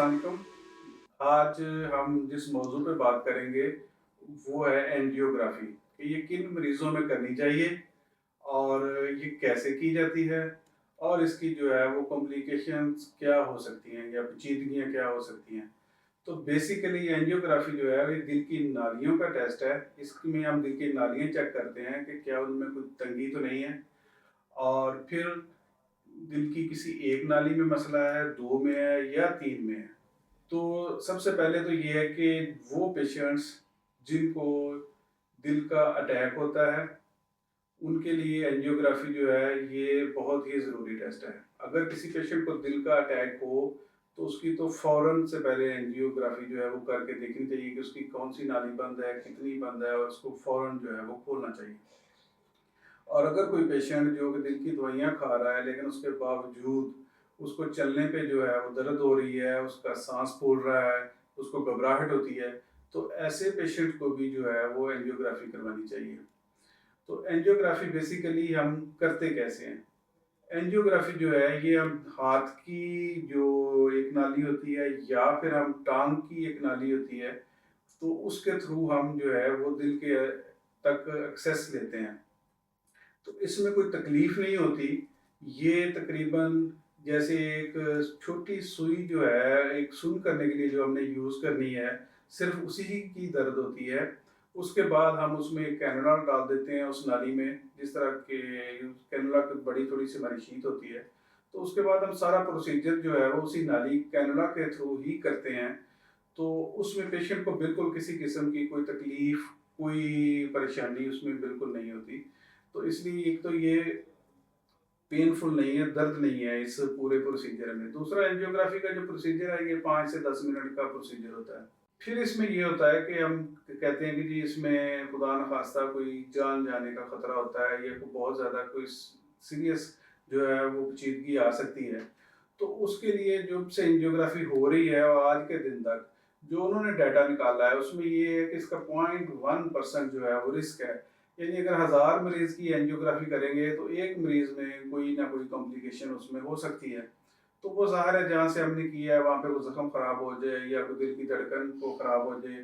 السلام علیکم۔ آج ہم جس موضوع پہ بات کریں گے وہ ہے اینجیوگرافی کہ یہ کن مریضوں میں کرنی چاہیے اور یہ کیسے کی جاتی ہے اور اس کی جو ہے وہ کمپلیکیشنز کیا ہو سکتی ہیں یا پیچیدگیاں کیا ہو سکتی ہیں۔ تو بیسیکلی اینجیوگرافی جو ہے یہ دل کی نالیوں کا ٹیسٹ ہے۔ اس میں ہم دل کی نالیاں چیک کرتے ہیں کہ کیا ان میں کوئی تنگی تو نہیں ہے، اور پھر دل کی کسی ایک نالی میں مسئلہ ہے، دو میں ہے یا تین میں ہے۔ تو سب سے پہلے تو یہ ہے کہ وہ پیشنٹس جن کو دل کا اٹیک ہوتا ہے ان کے لیے اینجیوگرافی جو ہے یہ بہت ہی ضروری ٹیسٹ ہے۔ اگر کسی پیشنٹ کو دل کا اٹیک ہو تو اس کی تو فوراً سے پہلے اینجیوگرافی جو ہے وہ کر کے دیکھنی چاہیے کہ اس کی کون سی نالی بند ہے، کتنی بند ہے، اور اس کو فوراً جو ہے وہ کھولنا چاہیے۔ اور اگر کوئی پیشنٹ جو کہ دل کی دوائیاں کھا رہا ہے لیکن اس کے باوجود اس کو چلنے پہ جو ہے وہ درد ہو رہی ہے، اس کا سانس پھول رہا ہے، اس کو گھبراہٹ ہوتی ہے، تو ایسے پیشنٹ کو بھی جو ہے وہ اینجیوگرافی کروانی چاہیے۔ تو اینجیوگرافی بیسیکلی ہم کرتے کیسے ہیں؟ اینجیوگرافی جو ہے یہ ہم ہاتھ کی جو ایک نالی ہوتی ہے یا پھر ہم ٹانگ کی ایک نالی ہوتی ہے، تو اس کے تھرو ہم جو ہے وہ دل کے تک ایکسیس لیتے ہیں۔ تو اس میں کوئی تکلیف نہیں ہوتی، یہ تقریباً جیسے ایک چھوٹی سوئی جو ہے ایک سن کرنے کے لیے جو ہم نے یوز کرنی ہے، صرف اسی کی درد ہوتی ہے۔ اس کے بعد ہم اس میں کینولا ڈال دیتے ہیں اس نالی میں، جس طرح کہ کینولا کی بڑی تھوڑی سی ہماری شیٹ ہوتی ہے، تو اس کے بعد ہم سارا پروسیجر جو ہے وہ اسی نالی کینولا کے تھرو ہی کرتے ہیں۔ تو اس میں پیشنٹ کو بالکل کسی قسم کی کوئی تکلیف، کوئی پریشانی اس میں بالکل نہیں ہوتی۔ تو اس لیے ایک تو یہ پینفل نہیں ہے، درد نہیں ہے اس پورے پروسیجر میں۔ دوسرا اینجیوگرافی کا جو پروسیجر ہے یہ 5 سے 10 منٹ کا پروسیجر ہوتا ہے۔ پھر اس میں یہ ہوتا ہے کہ ہم کہتے ہیں کہ جی اس میں خدا نخواستہ کوئی جان جانے کا خطرہ ہوتا ہے یا بہت زیادہ کوئی سیریس جو ہے وہ پیچیدگی آ سکتی ہے، تو اس کے لیے جب سے اینجیوگرافی ہو رہی ہے اور آج کے دن تک جو انہوں نے ڈیٹا نکالا ہے اس میں یہ ہے کہ اس کا 0.1% جو ہے وہ رسک ہے۔ یعنی اگر 1000 مریض کی اینجیوگرافی کریں گے تو ایک مریض میں کوئی نہ کوئی کمپلیکیشن اس میں ہو سکتی ہے۔ تو وہ ظاہر ہے جہاں سے ہم نے کیا ہے وہاں پہ وہ زخم خراب ہو جائے یا کوئی دل کی دھڑکن کو خراب ہو جائے،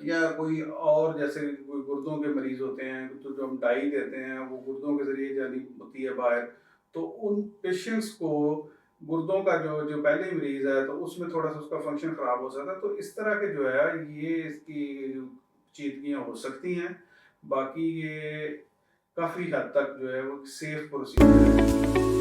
یا کوئی اور جیسے کوئی گردوں کے مریض ہوتے ہیں تو جو ہم ڈائی دیتے ہیں وہ گردوں کے ذریعے جانی ہوتی ہے باہر، تو ان پیشنٹس کو گردوں کا جو پہلے مریض ہے تو اس میں تھوڑا سا اس کا فنکشن خراب ہو سکتا ہے۔ تو اس طرح کے جو ہے یہ اس کی چیدگیاں ہو سکتی ہیں۔ باقی یہ کافی حد تک جو ہے وہ سیف پروسیجر ہے۔